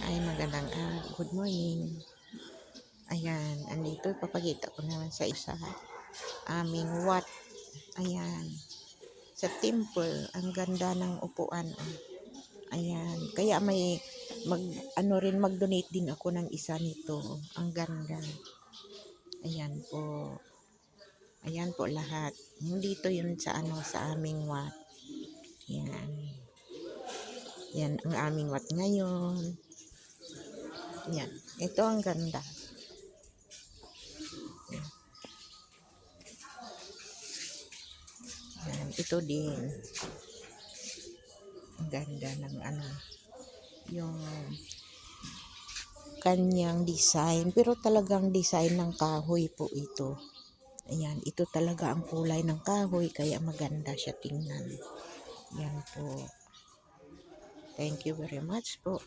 Ay, magandang good morning. Ayan, andito ipapakita ko naman sa isa aming what. Ayan, sa temple, ang ganda ng upuan. Ayan, kaya may mag-donate din ako ng isa nito. Ang ganda. Ayan po. Ayan po lahat. Dito yun sa sa aming what. Ayan. Yan ang aming what ngayon. Yan. Ito ang ganda. Yan. Ito din. Ang ganda ng yung kanyang design. Pero talagang design ng kahoy po ito. Ayan, ito talaga ang kulay ng kahoy kaya maganda siya tingnan. Yan po. Thank you very much po.